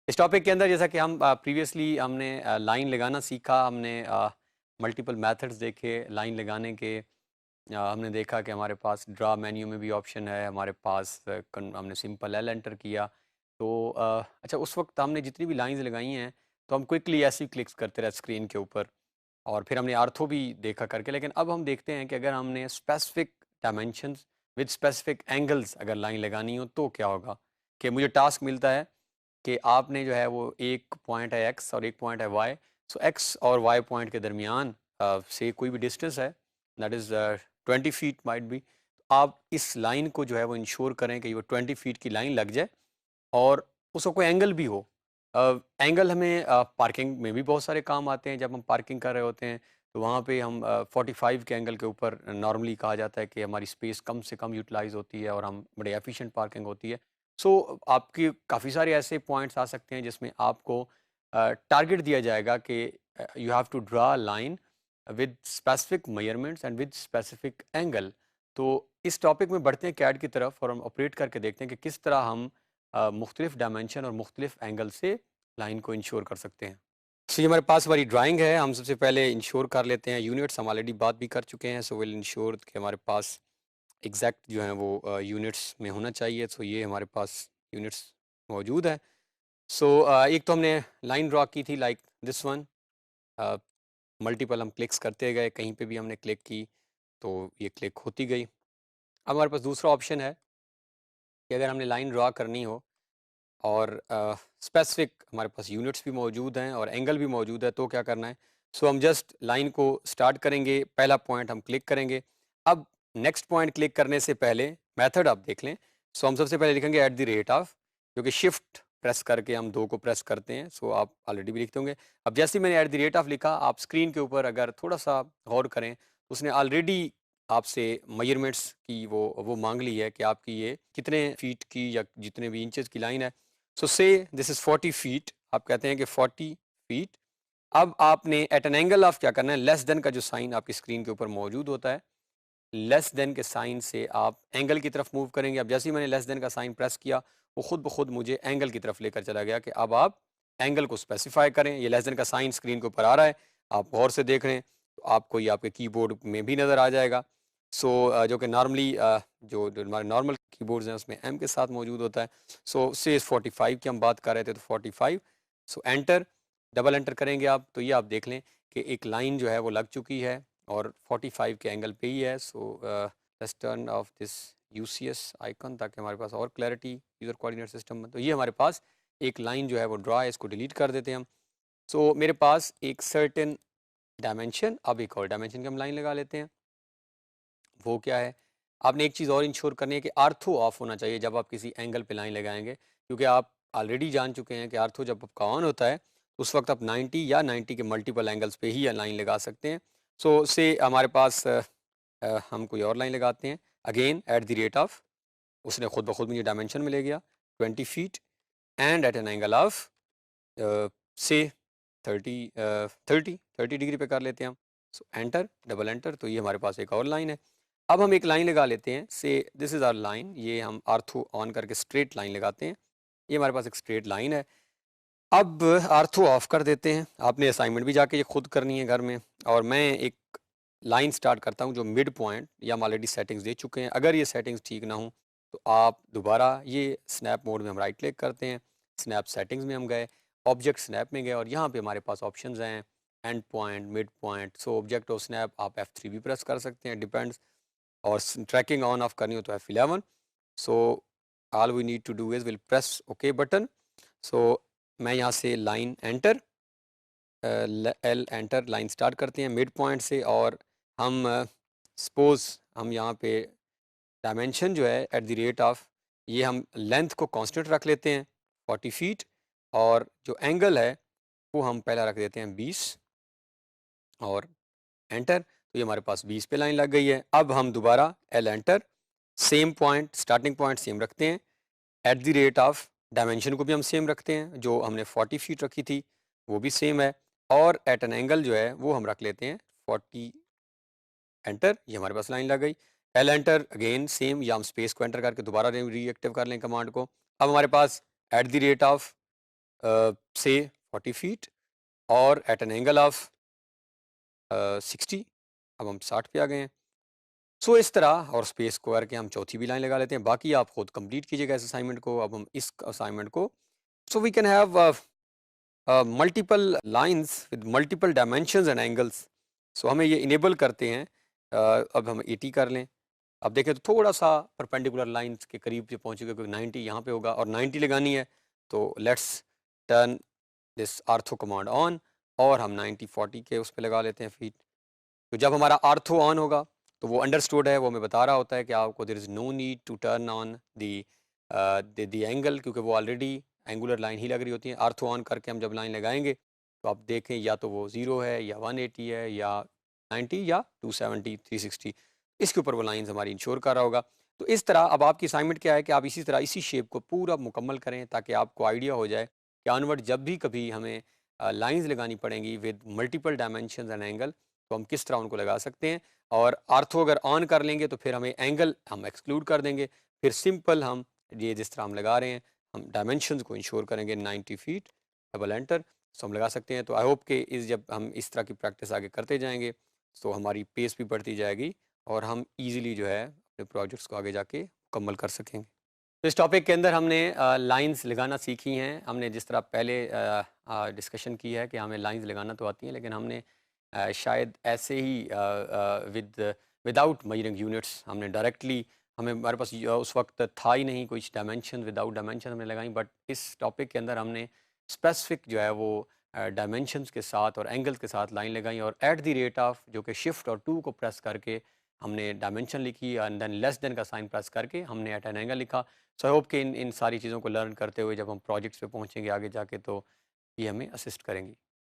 इस टॉपिक के अंदर जैसा कि हम प्रीवियसली हमने लाइन लगाना सीखा, हमने मल्टीपल मेथड्स देखे लाइन लगाने के। हमने देखा कि हमारे पास ड्रा मेन्यू में भी ऑप्शन है, हमारे पास हमने सिंपल एल एंटर किया। तो अच्छा, उस वक्त हमने जितनी भी लाइंस लगाई हैं तो हम क्विकली ऐसे ही क्लिक्स करते रहे स्क्रीन के ऊपर, और फिर हमने आर्थो भी देखा करके। लेकिन अब हम देखते हैं कि अगर हमने specific dimensions with specific angles अगर लाइन लगानी हो तो क्या होगा। कि मुझे टास्क मिलता है कि आपने जो है वो एक पॉइंट है एक्स और एक पॉइंट है वाई। सो एक्स और वाई पॉइंट के दरमियान से कोई भी डिस्टेंस है, that is 20 feet might be. आप इस लाइन को जो है वो इंश्योर करें कि वो 20 फीट की लाइन लग जाए और उसका कोई एंगल भी हो। एंगल हमें पार्किंग में भी बहुत सारे काम आते हैं। जब हम पार्किंग कर रहे होते हैं तो वहाँ पे हम 45 के एंगल के ऊपर नॉर्मली कहा जाता है कि हमारी स्पेस कम से कम यूटिलाइज होती है और हम बड़े एफिशिएंट पार्किंग होती है। सो आपके काफ़ी सारे ऐसे पॉइंट्स आ सकते हैं जिसमें आपको टारगेट दिया जाएगा कि you have to draw line with specific measurements and with specific angle. तो इस टॉपिक में बढ़ते हैं कैड की तरफ और हम ऑपरेट करके देखते हैं कि किस तरह हम मुख्तलिफ डायमेंशन और मुख्तलिफ एंगल से लाइन को इंश्योर कर सकते हैं। सो ये हमारे पास हमारी ड्राइंग है। हम सबसे पहले इंश्योर कर लेते हैं यूनिट्स। हम ऑलरेडी बात भी कर चुके हैं। सो विल इंश्योर कि हमारे पास एग्जैक्ट जो है वो यूनिट्स में होना चाहिए। सो ये हमारे पास यूनिट्स मौजूद है। सो एक तो हमने लाइन ड्रा की थी लाइक दिस वन। मल्टीपल हम क्लिक्स करते गए, कहीं पे भी हमने क्लिक की तो ये क्लिक होती गई। अब हमारे पास दूसरा ऑप्शन है कि अगर हमने लाइन ड्रा करनी हो और स्पेसिफिक हमारे पास यूनिट्स भी मौजूद हैं और एंगल भी मौजूद है तो क्या करना है। सो हम जस्ट लाइन को स्टार्ट करेंगे, पहला पॉइंट हम क्लिक करेंगे। अब नेक्स्ट पॉइंट क्लिक करने से पहले मेथड आप देख लें। सो हम सबसे पहले लिखेंगे एट द रेट ऑफ, जो कि शिफ्ट प्रेस करके हम दो को प्रेस करते हैं। सो आप ऑलरेडी भी लिखते होंगे। अब जैसे ही मैंने एट द रेट ऑफ लिखा, आप स्क्रीन के ऊपर अगर थोड़ा सा गौर करें, उसने ऑलरेडी आपसे मेजरमेंट्स की वो मांग ली है कि आपकी ये कितने फीट की या जितने भी इंचेस की लाइन है। सो से दिस इज 40 फीट। आप कहते हैं कि 40 फीट। अब आपने एट एन एंगल ऑफ क्या करना है, लेस देन का जो साइन आपकी स्क्रीन के ऊपर मौजूद होता है, लेस देन के साइन से आप एंगल की तरफ मूव करेंगे। अब जैसे ही मैंने लेस देन का साइन प्रेस किया, वो खुद ब खुद मुझे एंगल की तरफ लेकर चला गया कि अब आप एंगल को स्पेसिफाई करें। ये लेस देन का साइन स्क्रीन के ऊपर आ रहा है, आप गौर से देख रहे हैं तो आपको ये आपके कीबोर्ड में भी नज़र आ जाएगा। सो जो कि नॉर्मली जो जो हमारे नॉर्मल कीबोर्ड्स हैं उसमें एम के साथ मौजूद होता है। सो से 45 की हम बात कर रहे थे तो 45। सो एंटर, डबल एंटर करेंगे आप तो ये आप देख लें कि एक लाइन जो है वो लग चुकी है और 45 के एंगल पे ही है। So let's turn off this UCS icon ताकि हमारे पास और क्लैरिटी यूज़र कोऑर्डिनेट सिस्टम में। तो ये हमारे पास एक लाइन जो है वो ड्रा है, इसको डिलीट कर देते हैं हम। सो मेरे पास एक सर्टेन डायमेंशन, अब एक और डायमेंशन की हम लाइन लगा लेते हैं। वो क्या है, आपने एक चीज़ और इंश्योर करनी है कि आर्थो ऑफ होना चाहिए जब आप किसी एंगल पे लाइन लगाएंगे, क्योंकि आप ऑलरेडी जान चुके हैं कि आर्थो जब आपका ऑन होता है उस वक्त आप 90 या 90 के मल्टीपल एंगल्स पे ही लाइन लगा सकते हैं। सो से हमारे पास हम कोई और लाइन लगाते हैं। Again at the rate of, उसने खुद ब खुद मुझे डायमेंशन में ले गया 20 feet and at an angle of से 30 डिग्री पे कर लेते हैं हम। सो एंटर, डबल एंटर, तो ये हमारे पास एक और लाइन है। अब हम एक लाइन लगा लेते हैं, से दिस इज़ आवर लाइन। ये हम आर्थो ऑन करके स्ट्रेट लाइन लगाते हैं। ये हमारे पास एक स्ट्रेट लाइन है। अब आर्थो ऑफ कर देते हैं। आपने असाइनमेंट भी जाके ये खुद करनी है घर में। और मैं एक लाइन स्टार्ट करता हूँ जो मिड पॉइंट, या हम ऑलरेडी सेटिंग्स दे चुके हैं। अगर ये सेटिंग्स ठीक ना हो तो आप दोबारा ये स्नैप मोड में हम राइट क्लिक करते हैं, स्नैप सेटिंग्स में हम गए, ऑब्जेक्ट स्नैप में गए और यहाँ पे हमारे पास ऑप्शंस हैं and point, mid point. So object of snap आप F3 भी प्रेस कर सकते हैं, डिपेंड्स। और ट्रैकिंग ऑन ऑफ करनी हो तो F11। So all we need to do is will press okay button. So मैं यहाँ से line enter, L enter, line start करते हैं मिड पॉइंट से। और हम सपोज हम यहाँ पे डायमेंशन जो है एट द रेट ऑफ, ये हम लेंथ को कांस्टेंट रख लेते हैं 40 फीट, और जो एंगल है वो हम पहला रख देते हैं 20 और एंटर। तो ये हमारे पास 20 पे लाइन लग गई है। अब हम दोबारा L enter, same point, starting point same रखते हैं, at the rate of dimension को भी हम सेम रखते हैं, जो हमने 40 फीट रखी थी वो भी सेम है, और एट एन एंगल जो है वो हम रख लेते हैं 40। एंटर, ये हमारे पास लाइन लग गई। एल एंटर अगेन सेम, या हम स्पेस को एंटर करके दोबारा रीएक्टिव कर लें कमांड को। अब हमारे पास एट द रेट ऑफ से 40 फीट और एट एन एंगल ऑफ 60। अब हम 60 पे आ गए हैं। सो इस तरह और स्पेस स्क्वायर के हम चौथी भी लाइन लगा लेते हैं। बाकी आप खुद कंप्लीट कीजिएगा इस असाइनमेंट को। अब हम इस असाइनमेंट को so we can have multiple lines with multiple dimensions and angles. So हमें ये इनेबल करते हैं। अब हम 80 कर लें। अब देखें तो थोड़ा सा परपेंडिकुलर लाइंस के करीब से पहुंचेगा क्योंकि 90 यहाँ पे होगा और 90 लगानी है। तो let's turn this ortho command on और हम 90-40 के उस पर लगा लेते हैं फीट। तो जब हमारा आर्थो ऑन होगा तो वो अंडरस्टूड है, वो हमें बता रहा होता है कि आपको there is no need to turn on the angle, क्योंकि वो ऑलरेडी एंगुलर लाइन ही लग रही होती है। आर्थो ऑन करके हम जब लाइन लगाएंगे तो आप देखें या तो वो 0 है या 180 है या 90 या 270 360, इसके ऊपर वो लाइंस हमारी इंश्योर कर रहा होगा। तो इस तरह अब आपकी असाइनमेंट क्या है कि आप इसी तरह इसी शेप को पूरा मुकम्मल करें ताकि आपको आइडिया हो जाए कि ऑनवर्ड जब भी कभी हमें लाइंस लगानी पड़ेंगी with multiple dimension and angle तो हम किस तरह उनको लगा सकते हैं। और आर्थो अगर ऑन कर लेंगे तो फिर हमें एंगल हम एक्सक्लूड कर देंगे। फिर सिंपल हम ये जिस तरह हम लगा रहे हैं हम डायमेंशंस को इंश्योर करेंगे 90 फीट डबल एंटर सो हम लगा सकते हैं। तो आई होप कि इस जब हम इस तरह की प्रैक्टिस आगे करते जाएंगे तो हमारी पेस भी बढ़ती जाएगी और हम इजीली जो है अपने प्रोजेक्ट्स को आगे जाके मुकम्मल कर सकेंगे। तो इस टॉपिक के अंदर हमने लाइंस लगाना सीखी हैं। हमने जिस तरह पहले डिस्कशन की है कि हमें लाइंस लगाना तो आती हैं लेकिन हमने शायद ऐसे ही विदाउट मेजरिंग यूनिट्स हमने डायरेक्टली हमारे पास उस वक्त था ही नहीं कुछ डायमेंशन, विदाउट डायमेंशन हमने लगाई। बट इस टॉपिक के अंदर हमने स्पेसिफिक जो है वो डायमेंशंस के साथ और एंगल्स के साथ लाइन लगाई और एट द रेट ऑफ जो कि शिफ्ट और 2 को प्रेस करके हमने डायमेंशन लिखी एंड देन लेस देन का साइन प्रेस करके हमने एट एन एंगल लिखा। सो आई होप कि इन सारी चीज़ों को लर्न करते हुए जब हम प्रोजेक्ट्स पे पहुंचेंगे आगे जाके तो ये हमें असिस्ट करेंगी।